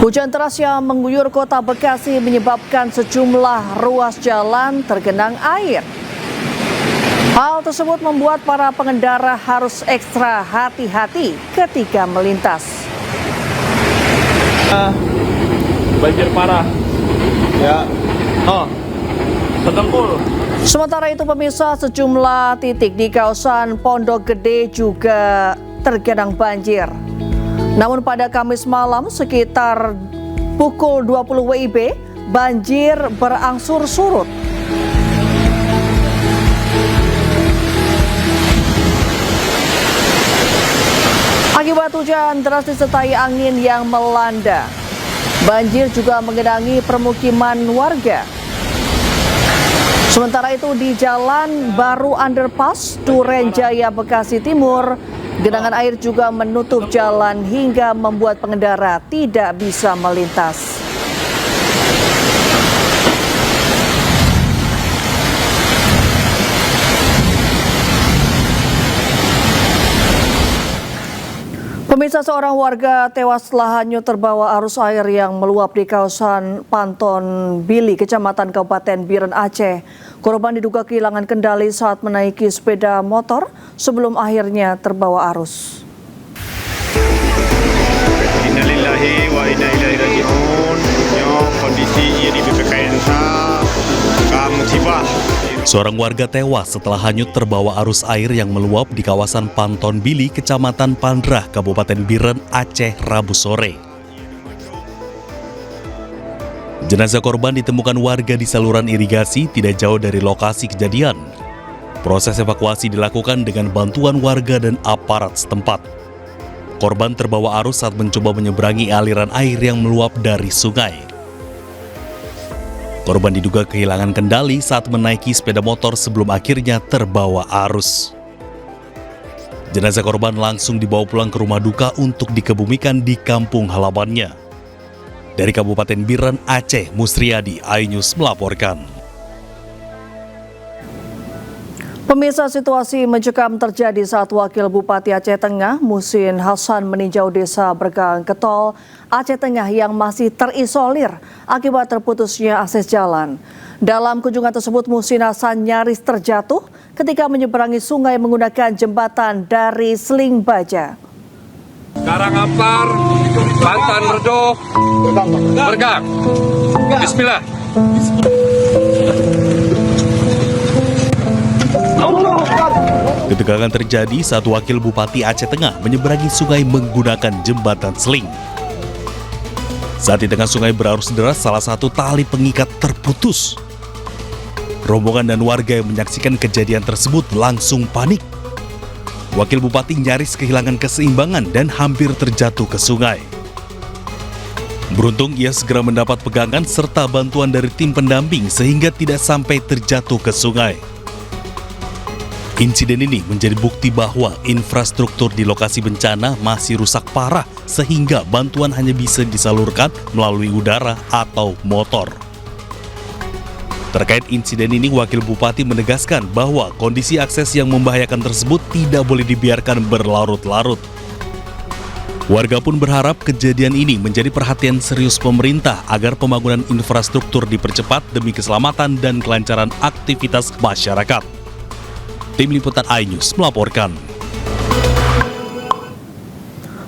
Hujan deras yang mengguyur kota Bekasi menyebabkan sejumlah ruas jalan tergenang air. Hal tersebut membuat para pengendara harus ekstra hati-hati ketika melintas. Banjir parah. Ya. Setengkul. Sementara itu pemirsa, sejumlah titik di kawasan Pondok Gede juga tergenang banjir. Namun pada Kamis malam sekitar pukul 20 WIB, banjir berangsur surut. Akibat hujan deras disertai angin yang melanda, banjir juga menggenangi permukiman warga. Sementara itu di Jalan Baru Underpass, Duren Jaya, Bekasi Timur, genangan air juga menutup jalan hingga membuat pengendara tidak bisa melintas. Pemirsa, seorang warga tewas setelah hanyut terbawa arus air yang meluap di kawasan Panton Bili, Kecamatan Kabupaten Biren, Aceh. Korban diduga kehilangan kendali saat menaiki sepeda motor sebelum akhirnya terbawa arus. Innalillahi wa inna ilaihi raji'un. Kondisi ini BPKN musibah. Seorang warga tewas setelah hanyut terbawa arus air yang meluap di kawasan Panton Bili, Kecamatan Pandrah, Kabupaten Biren, Aceh, Rabu sore. Jenazah korban ditemukan warga di saluran irigasi tidak jauh dari lokasi kejadian. Proses evakuasi dilakukan dengan bantuan warga dan aparat setempat. Korban terbawa arus saat mencoba menyeberangi aliran air yang meluap dari sungai. Korban diduga kehilangan kendali saat menaiki sepeda motor sebelum akhirnya terbawa arus. Jenazah korban langsung dibawa pulang ke rumah duka untuk dikebumikan di kampung halamannya. Dari Kabupaten Biren, Aceh, Musriyadi, iNews melaporkan. Pemirsa, situasi mencekam terjadi saat Wakil Bupati Aceh Tengah, Muhsin Hasan, meninjau desa Bergang Ketol, Aceh Tengah yang masih terisolir akibat terputusnya akses jalan. Dalam kunjungan tersebut, Muhsin Hasan nyaris terjatuh ketika menyeberangi sungai menggunakan jembatan dari Seling Baja. Karangampar, Bantan Redo, Bergang. Bismillah. Ketegangan terjadi saat Wakil Bupati Aceh Tengah menyeberangi sungai menggunakan jembatan seling. Saat di tengah sungai berarus deras, salah satu tali pengikat terputus. Rombongan dan warga yang menyaksikan kejadian tersebut langsung panik. Wakil Bupati nyaris kehilangan keseimbangan dan hampir terjatuh ke sungai. Beruntung ia segera mendapat pegangan serta bantuan dari tim pendamping sehingga tidak sampai terjatuh ke sungai. Insiden ini menjadi bukti bahwa infrastruktur di lokasi bencana masih rusak parah sehingga bantuan hanya bisa disalurkan melalui udara atau motor. Terkait insiden ini, Wakil Bupati menegaskan bahwa kondisi akses yang membahayakan tersebut tidak boleh dibiarkan berlarut-larut. Warga pun berharap kejadian ini menjadi perhatian serius pemerintah agar pembangunan infrastruktur dipercepat demi keselamatan dan kelancaran aktivitas masyarakat. Tim Liputan iNews melaporkan.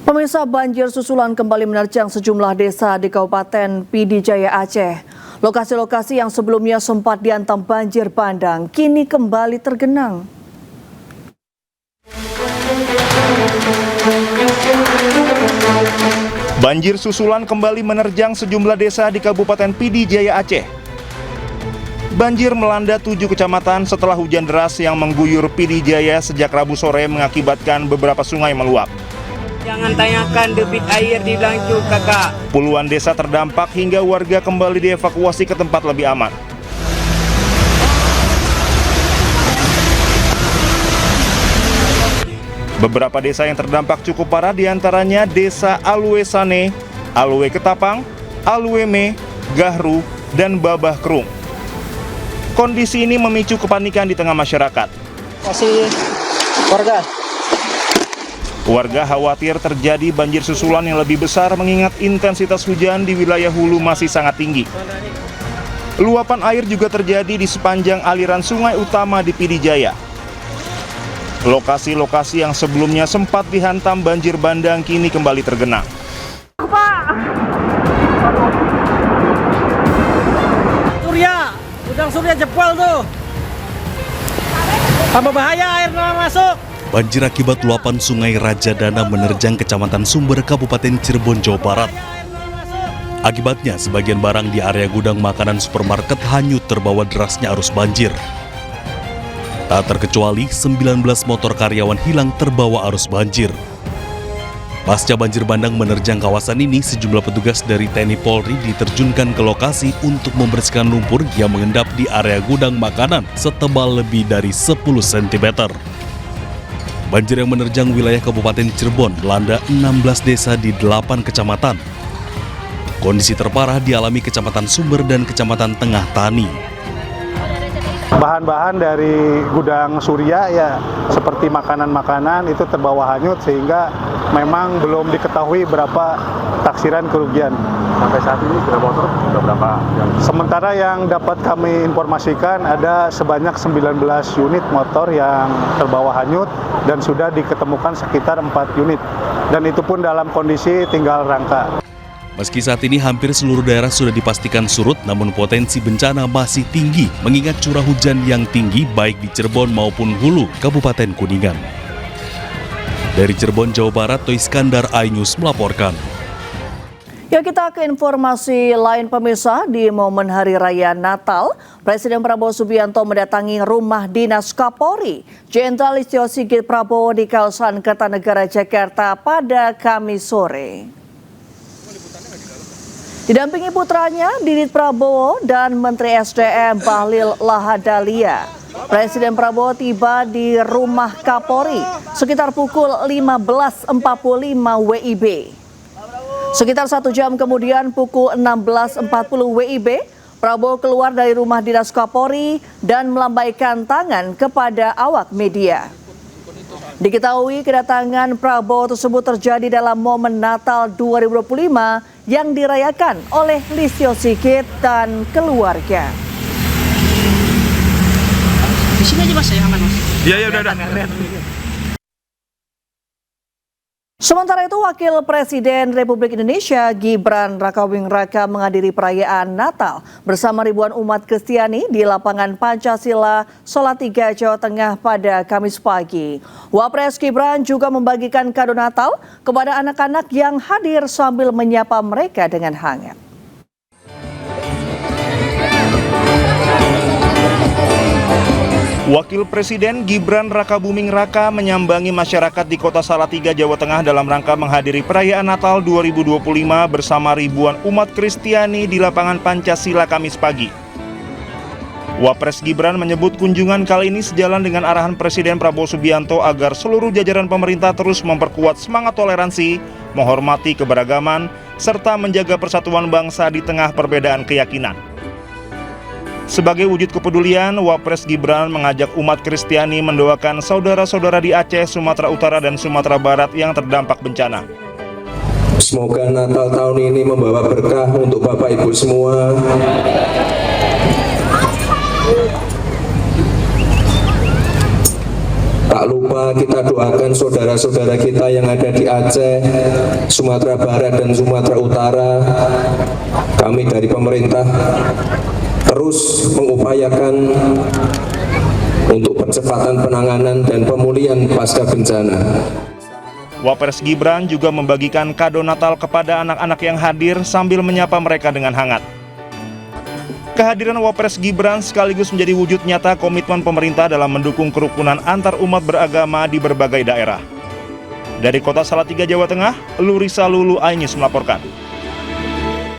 Pemirsa, banjir susulan kembali menerjang sejumlah desa di Kabupaten PD Jaya, Aceh. Lokasi-lokasi yang sebelumnya sempat dihantam banjir bandang kini kembali tergenang. Banjir susulan kembali menerjang sejumlah desa di Kabupaten PD Jaya, Aceh. Banjir melanda 7 kecamatan setelah hujan deras yang mengguyur PD Jaya sejak Rabu sore mengakibatkan beberapa sungai meluap. Jangan tanyakan debit air di Langcu, kakak. Puluhan desa terdampak hingga warga kembali dievakuasi ke tempat lebih aman. Beberapa desa yang terdampak cukup parah diantaranya Desa Alwe Sane, Alwe Ketapang, Alwe Me, Gahru, dan Babah Krung. Kondisi ini memicu kepanikan di tengah masyarakat. Masih warga. Warga khawatir terjadi banjir susulan yang lebih besar mengingat intensitas hujan di wilayah hulu masih sangat tinggi. Luapan air juga terjadi di sepanjang aliran sungai utama di PD Jaya. Lokasi-lokasi yang sebelumnya sempat dihantam banjir bandang kini kembali tergenang. Gudang Surya jebol tuh. Tambah bahaya air masuk. Banjir akibat luapan sungai Rajadana menerjang Kecamatan Sumber, Kabupaten Cirebon, Jawa Barat. Akibatnya, sebagian barang di area gudang makanan supermarket hanyut terbawa derasnya arus banjir. Tak terkecuali 19 motor karyawan hilang terbawa arus banjir. Pasca banjir bandang menerjang kawasan ini, sejumlah petugas dari TNI Polri diterjunkan ke lokasi untuk membersihkan lumpur yang mengendap di area gudang makanan setebal lebih dari 10 cm. Banjir yang menerjang wilayah Kabupaten Cirebon melanda 16 desa di 8 kecamatan. Kondisi terparah dialami Kecamatan Sumber dan Kecamatan Tengah Tani. Bahan-bahan dari gudang Surya ya seperti makanan-makanan itu terbawa hanyut sehingga memang belum diketahui berapa taksiran kerugian. Sampai saat ini berapa motor? Sudah berapa? Sementara yang dapat kami informasikan ada sebanyak 19 unit motor yang terbawa hanyut dan sudah diketemukan sekitar 4 unit. Dan itu pun dalam kondisi tinggal rangka. Meski saat ini hampir seluruh daerah sudah dipastikan surut, namun potensi bencana masih tinggi mengingat curah hujan yang tinggi baik di Cirebon maupun Hulu, Kabupaten Kuningan. Dari Cirebon, Jawa Barat, Toy Iskandar, iNews melaporkan. Ya, kita ke informasi lain pemirsa. Di momen Hari Raya Natal, Presiden Prabowo Subianto mendatangi rumah dinas Kapolri Jenderal Listio Sigit Prabowo di kawasan Kertanegara, Jakarta pada Kamis sore. Didampingi putranya Didit Prabowo dan Menteri SDM Bahlil Lahadalia, Presiden Prabowo tiba di rumah Kapolri sekitar pukul 15.45 WIB. Sekitar 1 jam kemudian pukul 16.40 WIB, Prabowo keluar dari rumah dinas Kapolri dan melambaikan tangan kepada awak media. Diketahui kedatangan Prabowo tersebut terjadi dalam momen Natal 2025 yang dirayakan oleh Listio Sigit dan keluarga. Di sini aja Mas, yang aman Mas. Iya, udah. Sementara itu, Wakil Presiden Republik Indonesia Gibran Rakabuming Raka menghadiri perayaan Natal bersama ribuan umat Kristiani di lapangan Pancasila Salatiga, Jawa Tengah pada Kamis pagi. Wapres Gibran juga membagikan kado Natal kepada anak-anak yang hadir sambil menyapa mereka dengan hangat. Wakil Presiden Gibran Rakabuming Raka menyambangi masyarakat di Kota Salatiga, Jawa Tengah dalam rangka menghadiri perayaan Natal 2025 bersama ribuan umat Kristiani di lapangan Pancasila Kamis pagi. Wapres Gibran menyebut kunjungan kali ini sejalan dengan arahan Presiden Prabowo Subianto agar seluruh jajaran pemerintah terus memperkuat semangat toleransi, menghormati keberagaman, serta menjaga persatuan bangsa di tengah perbedaan keyakinan. Sebagai wujud kepedulian, Wapres Gibran mengajak umat Kristiani mendoakan saudara-saudara di Aceh, Sumatera Utara, dan Sumatera Barat yang terdampak bencana. Semoga Natal tahun ini membawa berkah untuk Bapak Ibu semua. Tak lupa kita doakan saudara-saudara kita yang ada di Aceh, Sumatera Barat, dan Sumatera Utara. Kami dari pemerintah terus mengupayakan untuk percepatan penanganan dan pemulihan pasca bencana. Wapres Gibran juga membagikan kado Natal kepada anak-anak yang hadir sambil menyapa mereka dengan hangat. Kehadiran Wapres Gibran sekaligus menjadi wujud nyata komitmen pemerintah dalam mendukung kerukunan antar umat beragama di berbagai daerah. Dari Kota Salatiga, Jawa Tengah, Lurisa Lulu, iNews melaporkan.